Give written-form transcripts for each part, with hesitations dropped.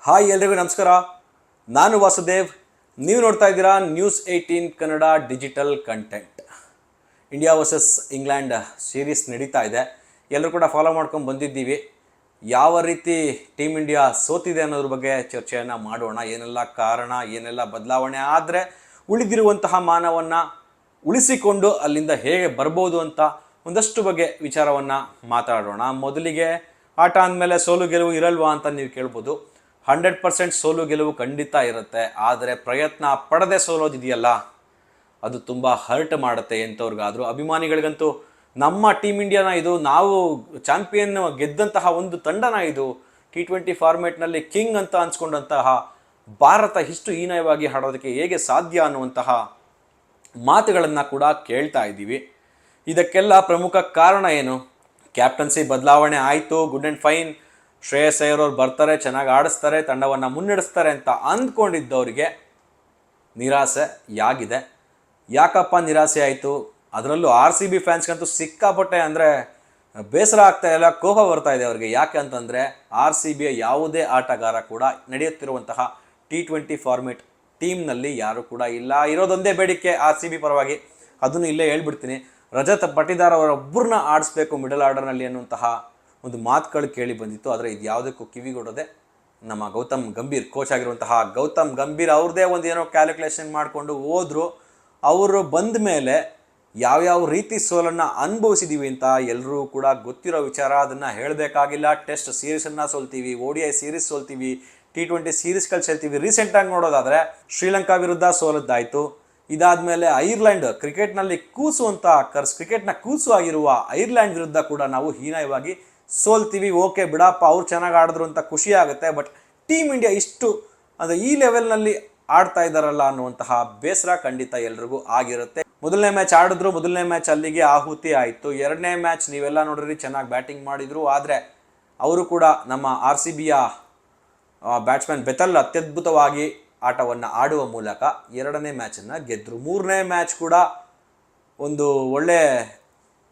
Hi ಎಲ್ರಿಗೂ ನಮಸ್ಕಾರ. ನಾನು ವಾಸುದೇವ್. ನೀವು ನೋಡ್ತಾ ಇದ್ದೀರಾ News18 Kannada digital content. India versus England series ನಡೀತಾ ಇದೆ. ಎಲ್ಲರೂ ಕೂಡ ಫಾಲೋ ಮಾಡ್ಕೊಂಡು ಬಂದಿದ್ದೀವಿ. ಯಾವ ರೀತಿ ಟೀಮ್ ಇಂಡಿಯಾ ಸೋತಿದೆ ಅನ್ನೋದ್ರ ಬಗ್ಗೆ ಚರ್ಚೆಯನ್ನು ಮಾಡೋಣ. ಏನೆಲ್ಲ ಕಾರಣ, ಏನೆಲ್ಲ ಬದಲಾವಣೆ ಆದರೆ ಉಳಿದಿರುವಂತಹ ಮಾನವನ್ನು ಉಳಿಸಿಕೊಂಡು ಅಲ್ಲಿಂದ ಹೇಗೆ ಬರ್ಬೋದು ಅಂತ ಒಂದಷ್ಟು ಬಗ್ಗೆ ವಿಚಾರವನ್ನು ಮಾತಾಡೋಣ. ಮೊದಲಿಗೆ ಆಟ ಅಂದಮೇಲೆ ಸೋಲು ಗೆಲುವು ಇರಲ್ವಾ ಅಂತ ನೀವು ಕೇಳ್ಬೋದು. 100% ಸೋಲು ಗೆಲುವು ಖಂಡಿತ ಇರುತ್ತೆ. ಆದರೆ ಪ್ರಯತ್ನ ಪಡದೆ ಸೋಲೋದಿದೆಯಲ್ಲ, ಅದು ತುಂಬ ಹರ್ಟ್ ಮಾಡುತ್ತೆ ಎಂಥವ್ರಿಗಾದರೂ. ಅಭಿಮಾನಿಗಳಿಗಂತೂ ನಮ್ಮ ಟೀಮ್ ಇಂಡಿಯಾನ ಇದು, ನಾವು ಚಾಂಪಿಯನ್ ಗೆದ್ದಂತಹ ಒಂದು ತಂಡನ ಇದು, T20 ಫಾರ್ಮೇಟ್ನಲ್ಲಿ ಕಿಂಗ್ ಅಂತ ಅನ್ಸ್ಕೊಂಡಂತಹ ಭಾರತ ಇಷ್ಟು ಹೀನಾಯವಾಗಿ ಆಡೋದಕ್ಕೆ ಹೇಗೆ ಸಾಧ್ಯ ಅನ್ನುವಂತಹ ಮಾತುಗಳನ್ನು ಕೂಡ ಕೇಳ್ತಾ ಇದ್ದೀವಿ. ಇದಕ್ಕೆಲ್ಲ ಪ್ರಮುಖ ಕಾರಣ ಏನು? ಕ್ಯಾಪ್ಟನ್ಸಿ ಬದಲಾವಣೆ ಆಯಿತು, good and fine, Shreyas Iyer ಅವ್ರು ಬರ್ತಾರೆ, ಚೆನ್ನಾಗಿ ಆಡಿಸ್ತಾರೆ, ತಂಡವನ್ನು ಮುನ್ನಡೆಸ್ತಾರೆ ಅಂತ ಅಂದ್ಕೊಂಡಿದ್ದವರಿಗೆ ನಿರಾಸೆ ಆಗಿದೆ. ಯಾಕಪ್ಪ ನಿರಾಸೆ ಆಯಿತು? ಅದರಲ್ಲೂ RCB ಫ್ಯಾನ್ಸ್ಗಂತೂ ಸಿಕ್ಕಾಪಟ್ಟೆ ಅಂದರೆ ಬೇಸರ ಆಗ್ತಾ ಇಲ್ಲ, ಕೋಪ ಬರ್ತಾ ಇದೆ ಅವ್ರಿಗೆ. ಯಾಕೆ ಅಂತಂದರೆ RCBಯ ಯಾವುದೇ ಆಟಗಾರ ಕೂಡ ನಡೆಯುತ್ತಿರುವಂತಹ T20 ಫಾರ್ಮೇಟ್ ಟೀಮ್ನಲ್ಲಿ ಯಾರು ಕೂಡ ಇಲ್ಲ. ಇರೋದೊಂದೇ ಬೇಡಿಕೆ RCB ಪರವಾಗಿ, ಅದನ್ನು ಇಲ್ಲೇ ಹೇಳ್ಬಿಡ್ತೀನಿ. ರಜತ್ ಪಟಿದಾರ್ ಅವರೊಬ್ಬರನ್ನ ಆಡಿಸ್ಬೇಕು ಮಿಡಲ್ ಆರ್ಡರ್ನಲ್ಲಿ ಅನ್ನುವಂತಹ ಒಂದು ಮಾತುಗಳು ಕೇಳಿ ಬಂದಿತ್ತು. ಆದರೆ ಇದು ಯಾವುದಕ್ಕೂ ಕಿವಿಗೊಡದೆ ನಮ್ಮ ಗೌತಮ್ ಗಂಭೀರ್, ಕೋಚ್ ಆಗಿರುವಂತಹ ಗೌತಮ್ ಗಂಭೀರ್ ಅವ್ರದ್ದೇ ಒಂದು ಏನೋ ಕ್ಯಾಲ್ಕುಲೇಷನ್ ಮಾಡಿಕೊಂಡು ಹೋದರು. ಅವರು ಬಂದ ಮೇಲೆ ಯಾವ್ಯಾವ ರೀತಿ ಸೋಲನ್ನು ಅನುಭವಿಸಿದ್ದೀವಿ ಅಂತ ಎಲ್ಲರೂ ಕೂಡ ಗೊತ್ತಿರೋ ವಿಚಾರ, ಅದನ್ನು ಹೇಳಬೇಕಾಗಿಲ್ಲ. ಟೆಸ್ಟ್ ಸೀರೀಸನ್ನು ಸೋಲ್ತೀವಿ, ODI ಸೀರೀಸ್ ಸೋಲ್ತೀವಿ, T20 ಸೀರೀಸ್ಗಳು ಸೋಲ್ತೀವಿ. ರೀಸೆಂಟಾಗಿ ನೋಡೋದಾದರೆ ಶ್ರೀಲಂಕಾ ವಿರುದ್ಧ ಸೋಲದ್ದಾಯಿತು. ಇದಾದಮೇಲೆ ಐರ್ಲೆಂಡ್, ಕ್ರಿಕೆಟ್ನಲ್ಲಿ ಕೂಸು ಅಂತ ಕ್ರಿಕೆಟ್ನ ಕೂಸು ಆಗಿರುವ ಐರ್ಲೆಂಡ್ ವಿರುದ್ಧ ಕೂಡ ನಾವು ಹೀನಾಯವಾಗಿ ಸೋಲ್ತೀವಿ. ಓಕೆ ಬಿಡಪ್ಪ, ಅವ್ರು ಚೆನ್ನಾಗಿ ಆಡಿದ್ರು ಅಂತ ಖುಷಿ ಆಗುತ್ತೆ. ಬಟ್ ಟೀಮ್ ಇಂಡಿಯಾ ಇಷ್ಟು ಅಂದರೆ ಈ ಲೆವೆಲ್ನಲ್ಲಿ ಆಡ್ತಾ ಇದ್ದಾರಲ್ಲ ಅನ್ನುವಂತಹ ಬೇಸರ ಖಂಡಿತ ಎಲ್ರಿಗೂ ಆಗಿರುತ್ತೆ. ಮೊದಲನೇ ಮ್ಯಾಚ್ ಆಡಿದ್ರು, ಮೊದಲನೇ ಮ್ಯಾಚ್ ಅಲ್ಲಿಗೆ ಆಹುತಿ ಆಯಿತು. ಎರಡನೇ ಮ್ಯಾಚ್ ನೀವೆಲ್ಲ ನೋಡ್ರಿ, ಚೆನ್ನಾಗಿ ಬ್ಯಾಟಿಂಗ್ ಮಾಡಿದ್ರು. ಆದರೆ ಅವರು ಕೂಡ ನಮ್ಮ RCBಯ ಬ್ಯಾಟ್ಸ್ಮನ್ ಬೆತಲ್ ಅತ್ಯದ್ಭುತವಾಗಿ ಆಟವನ್ನು ಆಡುವ ಮೂಲಕ ಎರಡನೇ ಮ್ಯಾಚನ್ನು ಗೆದ್ದರು. ಮೂರನೇ ಮ್ಯಾಚ್ ಕೂಡ ಒಂದು ಒಳ್ಳೆ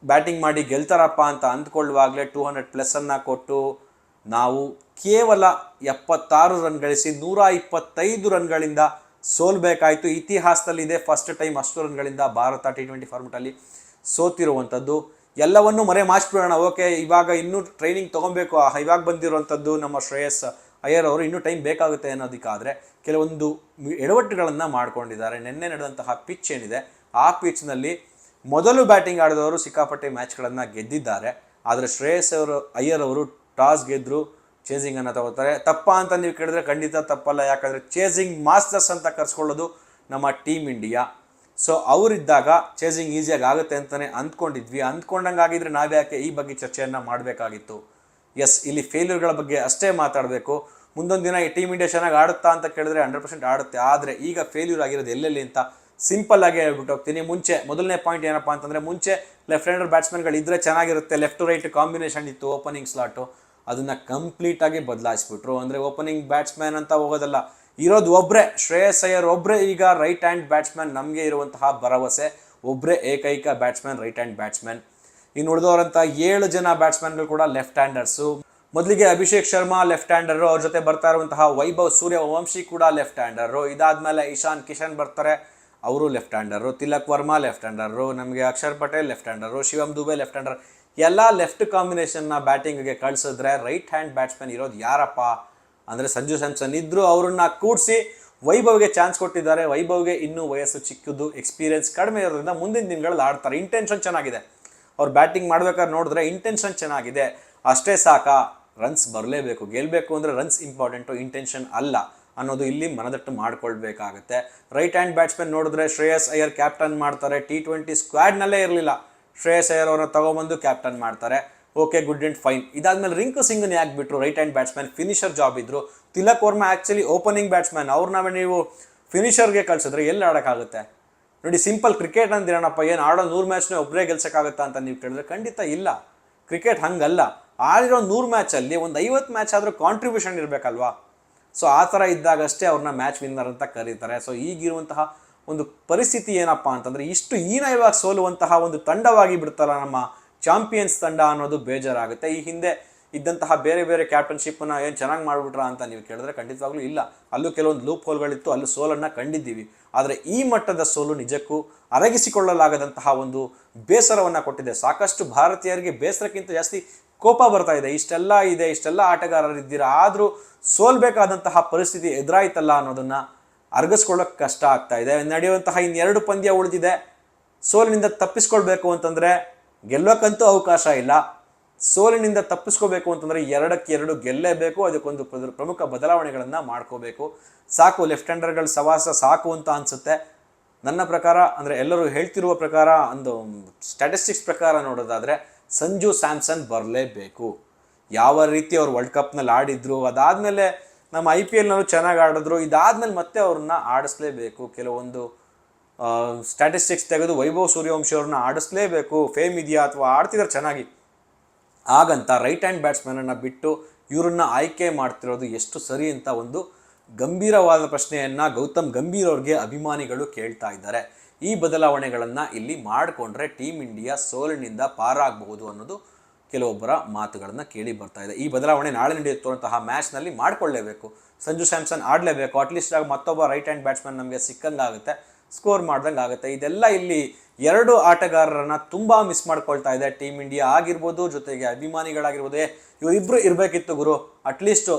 ಬ್ಯಾಟಿಂಗ್ ಮಾಡಿ ಗೆಲ್ತಾರಪ್ಪ ಅಂತ ಅಂದ್ಕೊಳ್ಳುವಾಗಲೇ 200+ ಕೊಟ್ಟು ನಾವು ಕೇವಲ 76 ರನ್ ಗಳಿಸಿ 125 ರನ್ಗಳಿಂದ ಸೋಲ್ಬೇಕಾಯಿತು. ಇತಿಹಾಸದಲ್ಲಿ ಇದೆ ಫಸ್ಟ್ ಟೈಮ್ ಅಷ್ಟು ರನ್ಗಳಿಂದ ಭಾರತ T20 ಫಾರ್ಮೆಟಲ್ಲಿ ಸೋತಿರುವಂಥದ್ದು. ಎಲ್ಲವನ್ನೂ ಮಾಚ್ಬಿಡೋಣ. ಓಕೆ, ಇವಾಗ ಇನ್ನೂ ಟ್ರೈನಿಂಗ್ ತೊಗೊಬೇಕು. ಇವಾಗ ಬಂದಿರುವಂಥದ್ದು ನಮ್ಮ ಶ್ರೇಯಸ್ ಅಯ್ಯರ್ ಅವರು, ಇನ್ನೂ ಟೈಮ್ ಬೇಕಾಗುತ್ತೆ ಅನ್ನೋದಕ್ಕಾದರೆ ಕೆಲವೊಂದು ಎಡವಟ್ಟುಗಳನ್ನು ಮಾಡ್ಕೊಂಡಿದ್ದಾರೆ. ನಿನ್ನೆ ನಡೆದಂತಹ ಪಿಚ್ ಏನಿದೆ, ಆ ಪಿಚ್ನಲ್ಲಿ ಮೊದಲು ಬ್ಯಾಟಿಂಗ್ ಆಡಿದವರು ಸಿಕ್ಕಾಪಟ್ಟೆ ಮ್ಯಾಚ್ಗಳನ್ನು ಗೆದ್ದಿದ್ದಾರೆ. ಆದರೆ ಶ್ರೇಯಸ್ ಅಯ್ಯರ್ ಅವರು ಟಾಸ್ ಗೆದ್ದರು, ಚೇಸಿಂಗನ್ನು ತಗೋತಾರೆ. ತಪ್ಪ ಅಂತ ನೀವು ಕೇಳಿದ್ರೆ ಖಂಡಿತ ತಪ್ಪಲ್ಲ. ಯಾಕಂದರೆ ಚೇಸಿಂಗ್ ಮಾಸ್ಟರ್ಸ್ ಅಂತ ಕರೆಸ್ಕೊಳ್ಳೋದು ನಮ್ಮ ಟೀಮ್ ಇಂಡಿಯಾ. ಸೊ ಅವರಿದ್ದಾಗ ಚೇಸಿಂಗ್ ಈಸಿಯಾಗಿ ಆಗುತ್ತೆ ಅಂತಲೇ ಅಂದ್ಕೊಂಡಿದ್ವಿ. ಅಂದ್ಕೊಂಡಂಗೆ ಆಗಿದ್ರೆ ನಾವ್ಯಾಕೆ ಈ ಬಗ್ಗೆ ಚರ್ಚೆಯನ್ನು ಮಾಡಬೇಕಾಗಿತ್ತು? ಎಸ್, ಇಲ್ಲಿ ಫೇಲ್ಯೂರ್ಗಳ ಬಗ್ಗೆ ಅಷ್ಟೇ ಮಾತಾಡಬೇಕು. ಮುಂದೊಂದು ದಿನ ಈ ಟೀಮ್ ಇಂಡಿಯಾ ಚೆನ್ನಾಗಿ ಆಡುತ್ತಾ ಅಂತ ಕೇಳಿದ್ರೆ 100% ಆಡುತ್ತೆ. ಆದರೆ ಈಗ ಫೇಲ್ಯೂರ್ ಆಗಿರೋದು ಎಲ್ಲೆಲ್ಲಿ ಅಂತ ಸಿಂಪಲ್ ಆಗಿ ಹೇಳ್ಬಿಟ್ಟು ಹೋಗ್ತೀನಿ. ಮೊದಲನೇ ಪಾಯಿಂಟ್ ಏನಪ್ಪ ಅಂತಂದರೆ, ಮುಂಚೆ ಲೆಫ್ಟ್ ಹ್ಯಾಂಡರ್ ಬ್ಯಾಟ್ಸ್ಮನ್ಗಳು ಇದ್ದರೆ ಚೆನ್ನಾಗಿರುತ್ತೆ. ಲೆಫ್ಟ್ ಟು ರೈಟ್ ಕಾಂಬಿನೇಷನ್ ಇತ್ತು ಓಪನಿಂಗ್ ಸ್ಲಾಟು, ಅದನ್ನು ಕಂಪ್ಲೀಟಾಗಿ ಬದಲಾಯಿಸ್ಬಿಟ್ರು. ಅಂದರೆ ಓಪನಿಂಗ್ ಬ್ಯಾಟ್ಸ್ಮನ್ ಅಂತ ಹೋಗೋದಲ್ಲ, ಇರೋದು ಒಬ್ಬರೇ, ಶ್ರೇಯಸ್ ಅಯ್ಯರ್ ಒಬ್ಬರೇ ಈಗ ರೈಟ್ ಹ್ಯಾಂಡ್ ಬ್ಯಾಟ್ಸ್ಮನ್. ನಮಗೆ ಇರುವಂತಹ ಭರವಸೆ ಒಬ್ಬರೇ ಏಕೈಕ ಬ್ಯಾಟ್ಸ್ಮನ್, ರೈಟ್ ಹ್ಯಾಂಡ್ ಬ್ಯಾಟ್ಸ್ಮನ್. ಇನ್ನು ಉಳಿದವರಂಥ 7 ಜನ ಬ್ಯಾಟ್ಸ್ಮನ್ಗಳು ಕೂಡ ಲೆಫ್ಟ್ ಹ್ಯಾಂಡರ್ಸು. ಮೊದಲಿಗೆ ಅಭಿಷೇಕ್ ಶರ್ಮಾ ಲೆಫ್ಟ್ ಹ್ಯಾಂಡರು, ಅವ್ರ ಜೊತೆ ಬರ್ತಾ ಇರುವಂತಹ ವೈಭವ್ ಸೂರ್ಯವಂಶಿ ಕೂಡ ಲೆಫ್ಟ್ ಹ್ಯಾಂಡರು. ಇದಾದಮೇಲೆ ಇಶಾನ್ ಕಿಶನ್ ಬರ್ತಾರೆ, ಅವರು left hander. Tilak Varma left hander, ನಮಗೆ Akshar Patel left hander, Shivam Dube left hander. ಎಲ್ಲ ಲೆಫ್ಟ್ ಕಾಂಬಿನೇಷನ್ನ ಬ್ಯಾಟಿಂಗ್ಗೆ ಕಳಿಸಿದ್ರೆ ರೈಟ್ ಹ್ಯಾಂಡ್ ಬ್ಯಾಟ್ಸ್ಮನ್ ಇರೋದು ಯಾರಪ್ಪ ಅಂದರೆ ಸಂಜು ಸ್ಯಾಮ್ಸನ್ ಇದ್ದರು. ಅವ್ರನ್ನ ಕೂಡಿಸಿ ವೈಭವ್ಗೆ ಚಾನ್ಸ್ ಕೊಟ್ಟಿದ್ದಾರೆ. ವೈಭವ್ಗೆ ಇನ್ನೂ ವಯಸ್ಸು ಚಿಕ್ಕದು, ಎಕ್ಸ್ಪೀರಿಯನ್ಸ್ ಕಡಿಮೆ ಇರೋದ್ರಿಂದ ಮುಂದಿನ ದಿನಗಳಲ್ಲಿ ಆಡ್ತಾರೆ. ಇಂಟೆನ್ಷನ್ ಚೆನ್ನಾಗಿದೆ, ಅವ್ರು ಬ್ಯಾಟಿಂಗ್ ಮಾಡ್ಬೇಕಾದ್ರೆ ನೋಡಿದ್ರೆ ಇಂಟೆನ್ಷನ್ ಚೆನ್ನಾಗಿದೆ. ಅಷ್ಟೇ ಸಾಕಾ? ರನ್ಸ್ ಬರಲೇಬೇಕು. ಗೆಲ್ಲಬೇಕು ಅಂದರೆ ರನ್ಸ್ ಇಂಪಾರ್ಟೆಂಟು, ಇಂಟೆನ್ಷನ್ ಅಲ್ಲ ಅನ್ನೋದು ಇಲ್ಲಿ ಮನದಟ್ಟು ಮಾಡ್ಕೊಳ್ಬೇಕಾಗತ್ತೆ. ರೈಟ್ ಹ್ಯಾಂಡ್ ಬ್ಯಾಟ್ಸ್ಮನ್ ನೋಡಿದ್ರೆ ಶ್ರೇಯಸ್ ಅಯ್ಯರ್ ಕ್ಯಾಪ್ಟನ್ ಮಾಡ್ತಾರೆ. T20 ಸ್ಕ್ವಾಡ್ನಲ್ಲೇ ಇರಲಿಲ್ಲ, ಶ್ರೇಯಸ್ ಅಯ್ಯರ್ ಅವ್ರನ್ನ ತೊಗೊಬಂದು ಕ್ಯಾಪ್ಟನ್ ಮಾಡ್ತಾರೆ. Okay, good and fine. ಇದಾದಮೇಲೆ ರಿಂಕು ಸಿಂಗ್ನ ಯಾಕೆ ಬಿಟ್ಟರು? Right hand batsman, finisher job ಇದ್ದರು. Tilak Varma actually opening batsman, ಅವ್ರನ್ನ ನೀವು ಫಿನಿಷರ್ಗೆ ಕಳಿಸಿದ್ರೆ ಎಲ್ಲಿ ಆಡೋಕ್ಕಾಗುತ್ತೆ? ನೋಡಿ, ಸಿಂಪಲ್ ಕ್ರಿಕೆಟ್ ಅಂದಿರೋಣಪ್ಪ, ಏನು ಆಡೋ 100 ಮ್ಯಾಚ್ನೇ ಒಬ್ಬರೇ ಗೆಲ್ಸೋಕ್ಕಾಗುತ್ತಾ ಅಂತ ನೀವು ಕೇಳಿದ್ರೆ ಖಂಡಿತ ಇಲ್ಲ. ಕ್ರಿಕೆಟ್ ಹಂಗಲ್ಲ. ಆಡಿರೋ 100 ಮ್ಯಾಚಲ್ಲಿ ಒಂದು 50 ಮ್ಯಾಚ್ ಆದರೂ ಕಾಂಟ್ರಿಬ್ಯೂಷನ್ ಇರಬೇಕಲ್ವಾ? ಸೊ ಆ ಥರ ಇದ್ದಾಗಷ್ಟೇ ಅವ್ರನ್ನ ಮ್ಯಾಚ್ ವಿನ್ನರ್ ಅಂತ ಕರೀತಾರೆ. ಸೊ ಈಗಿರುವಂತಹ ಒಂದು ಪರಿಸ್ಥಿತಿ ಏನಪ್ಪ ಅಂತಂದರೆ, ಇಷ್ಟು ಹೀನಾಯವಾಗಿ ಸೋಲುವಂತಹ ಒಂದು ತಂಡವಾಗಿ ಬಿಡ್ತಲ್ಲ ನಮ್ಮ ಚಾಂಪಿಯನ್ಸ್ ತಂಡ ಅನ್ನೋದು ಬೇಜಾರಾಗುತ್ತೆ. ಈ ಹಿಂದೆ ಇದ್ದಂತಹ ಬೇರೆ ಬೇರೆ ಕ್ಯಾಪ್ಟನ್ಶಿಪ್ಪನ್ನು ಏನು ಚೆನ್ನಾಗಿ ಮಾಡಿಬಿಟ್ರಾ ಅಂತ ನೀವು ಕೇಳಿದ್ರೆ ಖಂಡಿತವಾಗ್ಲೂ ಇಲ್ಲ. ಅಲ್ಲೂ ಕೆಲವೊಂದು ಲೂಪ್ ಹೋಲ್ಗಳಿತ್ತು, ಅಲ್ಲೂ ಸೋಲನ್ನು ಕಂಡಿದ್ದೀವಿ. ಆದರೆ ಈ ಮಟ್ಟದ ಸೋಲು ನಿಜಕ್ಕೂ ಅರಗಿಸಿಕೊಳ್ಳಲಾಗದಂತಹ ಒಂದು ಬೇಸರವನ್ನು ಕೊಟ್ಟಿದೆ. ಸಾಕಷ್ಟು ಭಾರತೀಯರಿಗೆ ಬೇಸರಕ್ಕಿಂತ ಜಾಸ್ತಿ ಕೋಪ ಬರ್ತಾ ಇದೆ. ಇಷ್ಟೆಲ್ಲ ಆಟಗಾರರಿದ್ದೀರಾ, ಆದರೂ ಸೋಲ್ಬೇಕಾದಂತಹ ಪರಿಸ್ಥಿತಿ ಎದುರಾಯ್ತಲ್ಲ ಅನ್ನೋದನ್ನು ಅರಗಿಸ್ಕೊಳ್ಳೋಕೆ ಕಷ್ಟ ಆಗ್ತಾ ಇದೆ. ನಡೆಯುವಂತಹ ಇನ್ನೆರಡು ಪಂದ್ಯ ಉಳಿದಿದೆ. ಸೋಲಿನಿಂದ ತಪ್ಪಿಸ್ಕೊಳ್ಬೇಕು ಅಂತಂದರೆ ಗೆಲ್ಲೋಕ್ಕಂತೂ ಅವಕಾಶ ಇಲ್ಲ. ಸೋಲಿನಿಂದ ತಪ್ಪಿಸ್ಕೋಬೇಕು ಅಂತಂದರೆ 2-2 ಗೆಲ್ಲೇಬೇಕು. ಅದಕ್ಕೊಂದು ಪ್ರಮುಖ ಬದಲಾವಣೆಗಳನ್ನು ಮಾಡ್ಕೋಬೇಕು. ಸಾಕು, ಲೆಫ್ಟ್ ಹ್ಯಾಂಡರ್ಗಳ ಸವಾಸ ಸಾಕು ಅಂತ ಅನಿಸುತ್ತೆ ನನ್ನ ಪ್ರಕಾರ. ಅಂದರೆ ಎಲ್ಲರೂ ಹೇಳ್ತಿರುವ ಪ್ರಕಾರ, ಒಂದು ಸ್ಟ್ಯಾಟಿಸ್ಟಿಕ್ಸ್ ಪ್ರಕಾರ ನೋಡೋದಾದರೆ ಸಂಜು ಸ್ಯಾಮ್ಸನ್ ಬರಲೇಬೇಕು. ಯಾವ ರೀತಿ ಅವ್ರು ವರ್ಲ್ಡ್ ಕಪ್ನಲ್ಲಿ ಆಡಿದ್ರು, ಅದಾದಮೇಲೆ ನಮ್ಮ IPLನಲ್ಲೂ ಚೆನ್ನಾಗಿ ಆಡಿದ್ರು, ಇದಾದಮೇಲೆ ಮತ್ತೆ ಅವ್ರನ್ನ ಆಡಿಸ್ಲೇಬೇಕು. ಕೆಲವೊಂದು ಸ್ಟ್ಯಾಟಿಸ್ಟಿಕ್ಸ್ ತೆಗೆದು ವೈಭವ್ ಸೂರ್ಯವಂಶಿ ಅವ್ರನ್ನ ಆಡಿಸ್ಲೇಬೇಕು. ಫೇಮ್ ಇದೆಯಾ ಅಥವಾ ಆಡ್ತಿದ್ದಾರೆ ಚೆನ್ನಾಗಿ, ಹಾಗಂತ ರೈಟ್ ಹ್ಯಾಂಡ್ ಬ್ಯಾಟ್ಸ್ಮನನ್ನು ಬಿಟ್ಟು ಇವರನ್ನ ಆಯ್ಕೆ ಮಾಡ್ತಿರೋದು ಎಷ್ಟು ಸರಿ ಅಂತ ಒಂದು ಗಂಭೀರವಾದ ಪ್ರಶ್ನೆಯನ್ನು ಗೌತಮ್ ಗಂಭೀರ್ ಅವ್ರಿಗೆ ಅಭಿಮಾನಿಗಳು ಕೇಳ್ತಾ ಇದ್ದಾರೆ. ಈ ಬದಲಾವಣೆಗಳನ್ನು ಇಲ್ಲಿ ಮಾಡಿಕೊಂಡ್ರೆ ಟೀಮ್ ಇಂಡಿಯಾ ಸೋಲಿನಿಂದ ಪಾರಾಗಬಹುದು ಅನ್ನೋದು ಕೆಲವೊಬ್ಬರ ಮಾತುಗಳನ್ನು ಕೇಳಿ ಬರ್ತಾ ಇದೆ. ಈ ಬದಲಾವಣೆ ನಾಳೆ ನಡೆಯುತ್ತಿರುವಂತಹ ಮ್ಯಾಚ್ನಲ್ಲಿ ಮಾಡಿಕೊಳ್ಳೇಬೇಕು. ಸಂಜು ಸ್ಯಾಮ್ಸನ್ ಆಡಲೇಬೇಕು. ಅಟ್ಲೀಸ್ಟ್ ಆಗಿ ಮತ್ತೊಬ್ಬ ರೈಟ್ ಹ್ಯಾಂಡ್ ಬ್ಯಾಟ್ಸ್ಮನ್ ನಮಗೆ ಸಿಕ್ಕಂಗಾಗುತ್ತೆ, ಸ್ಕೋರ್ ಮಾಡ್ದಂಗೆ ಆಗುತ್ತೆ. ಇದೆಲ್ಲ ಇಲ್ಲಿ 2 ಆಟಗಾರರನ್ನು ತುಂಬ ಮಿಸ್ ಮಾಡ್ಕೊಳ್ತಾ ಇದೆ ಟೀಮ್ ಇಂಡಿಯಾ ಆಗಿರ್ಬೋದು, ಜೊತೆಗೆ ಅಭಿಮಾನಿಗಳಾಗಿರ್ಬೋದು. ಇವರಿಬ್ಬರು ಇರಬೇಕಿತ್ತು ಗುರು, ಅಟ್ಲೀಸ್ಟ್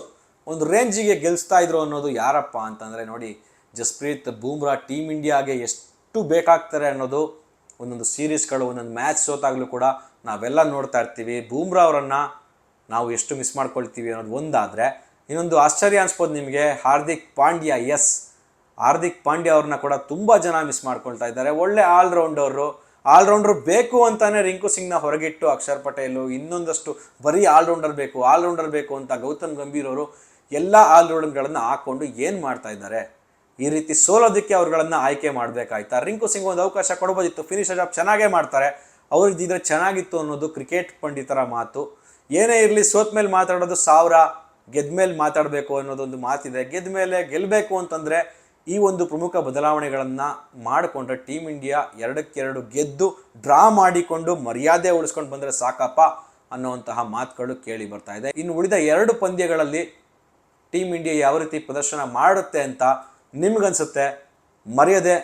ಒಂದು ರೇಂಜಿಗೆ ಗೆಲ್ಲಿಸ್ತಾ ಇದ್ರು ಅನ್ನೋದು ಯಾರಪ್ಪ ಅಂತಂದರೆ ನೋಡಿ, ಜಸ್ಪ್ರೀತ್ ಬೂಮ್ರಾ ಟೀಮ್ ಇಂಡಿಯಾಗೆ ಎಷ್ಟು ಬೇಕಾಗ್ತಾರೆ ಅನ್ನೋದು ಒಂದೊಂದು ಸೀರೀಸ್ಗಳು, ಒಂದೊಂದು ಮ್ಯಾಚ್ ಸೋತಾಗಲೂ ಕೂಡ ನಾವೆಲ್ಲ ನೋಡ್ತಾ ಇರ್ತೀವಿ. ಬೂಮ್ರಾ ಅವರನ್ನು ನಾವು ಎಷ್ಟು ಮಿಸ್ ಮಾಡ್ಕೊಳ್ತೀವಿ ಅನ್ನೋದು ಒಂದಾದರೆ, ಇನ್ನೊಂದು ಆಶ್ಚರ್ಯ ಅನಿಸ್ಬೋದು ನಿಮಗೆ, ಹಾರ್ದಿಕ್ ಪಾಂಡ್ಯ ಅವ್ರನ್ನ ಕೂಡ ತುಂಬ ಜನ ಮಿಸ್ ಮಾಡ್ಕೊಳ್ತಾ ಇದ್ದಾರೆ. ಒಳ್ಳೆ ಆಲ್ರೌಂಡರ್ ಬೇಕು ಅಂತಾನೆ ರಿಂಕು ಸಿಂಗ್ನ ಹೊರಗಿಟ್ಟು ಅಕ್ಷರ್ ಪಟೇಲು ಇನ್ನೊಂದಷ್ಟು ಬರೀ ಆಲ್ರೌಂಡರ್ ಬೇಕು ಅಂತ ಗೌತಮ್ ಗಂಭೀರ್ ಅವರು ಎಲ್ಲ ಆಲ್ರೌಂಡರ್ಗಳನ್ನು ಹಾಕ್ಕೊಂಡು ಏನು ಮಾಡ್ತಾ ಇದ್ದಾರೆ. ಈ ರೀತಿ ಸೋಲೋದಕ್ಕೆ ಅವ್ರುಗಳನ್ನು ಆಯ್ಕೆ ಮಾಡಬೇಕಾಯ್ತಾ? ರಿಂಕು ಸಿಂಗ್ ಒಂದು ಅವಕಾಶ ಕೊಡ್ಬೋದಿತ್ತು, ಫಿನಿಶರ್ ಜಾಬ್ ಚೆನ್ನಾಗೇ ಮಾಡ್ತಾರೆ, ಅವ್ರಿದ್ದಿದ್ರೆ ಚೆನ್ನಾಗಿತ್ತು ಅನ್ನೋದು ಕ್ರಿಕೆಟ್ ಪಂಡಿತರ ಮಾತು. ಏನೇ ಇರಲಿ, ಸೋತ ಮೇಲೆ ಮಾತಾಡೋದು 1000, ಗೆದ್ದ ಮೇಲೆ ಮಾತಾಡಬೇಕು ಅನ್ನೋದೊಂದು ಮಾತಿದೆ. ಗೆದ್ದ ಮೇಲೆ ಗೆಲ್ಲಬೇಕು ಅಂತಂದರೆ ಈ ಒಂದು ಪ್ರಮುಖ ಬದಲಾವಣೆಗಳನ್ನು ಮಾಡಿಕೊಂಡ್ರೆ ಟೀಮ್ ಇಂಡಿಯಾ 2-2 ಗೆದ್ದು ಡ್ರಾ ಮಾಡಿಕೊಂಡು ಮರ್ಯಾದೆ ಉಳಿಸ್ಕೊಂಡು ಬಂದರೆ ಸಾಕಪ್ಪ ಅನ್ನುವಂತಹ ಮಾತುಗಳು ಕೇಳಿ ಬರ್ತಾ ಇದೆ. ಇನ್ನು ಉಳಿದ 2 ಪಂದ್ಯಗಳಲ್ಲಿ ಟೀಮ್ ಇಂಡಿಯಾ ಯಾವ ರೀತಿ ಪ್ರದರ್ಶನ ಮಾಡುತ್ತೆ ಅಂತ ನಿಮ್ಗನ್ಸುತ್ತೆ? ಮರೆಯದೆ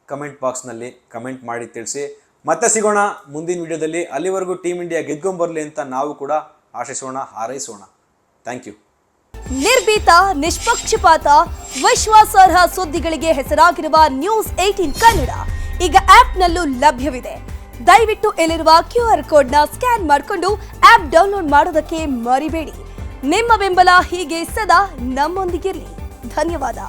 ಕಮೆಂಟ್ ಬಾಕ್ಸ್ನಲ್ಲಿ ಕಮೆಂಟ್ ಮಾಡಿ ತಿಳಿಸಿ. ಮತ್ತೆ ಸಿಗೋಣ ಮುಂದಿನ ವಿಡಿಯೋದಲ್ಲಿ. ಅಲ್ಲಿವರೆಗೂ ಟೀಮ್ ಇಂಡಿಯಾ ಗೆದ್ಕೊಂಬರಲಿ ಅಂತ ನಾವು ಕೂಡ ಆಶಿಸೋಣ, ಹಾರೈಸೋಣ. Thank you. ನಿರ್ಭೀತ, ನಿಷ್ಪಕ್ಷಪಾತ, ವಿಶ್ವಾಸಾರ್ಹ ಸುದ್ದಿಗಳಿಗೆ ಹೆಸರಾಗಿರುವ ನ್ಯೂಸ್ 18 ಕನ್ನಡ ಈಗ ಆಪ್ನಲ್ಲೂ ಲಭ್ಯವಿದೆ. ದಯವಿಟ್ಟು ಇಲ್ಲಿರುವ QR ಕೋಡ್ನ ಸ್ಕ್ಯಾನ್ ಮಾಡಿಕೊಂಡು ಆಪ್ ಡೌನ್ಲೋಡ್ ಮಾಡೋದಕ್ಕೆ ಮರಿಬೇಡಿ. ನಿಮ್ಮ ಬೆಂಬಲ ಹೀಗೆ ಸದಾ ನಮ್ಮೊಂದಿಗಿರಲಿ. ಧನ್ಯವಾದ.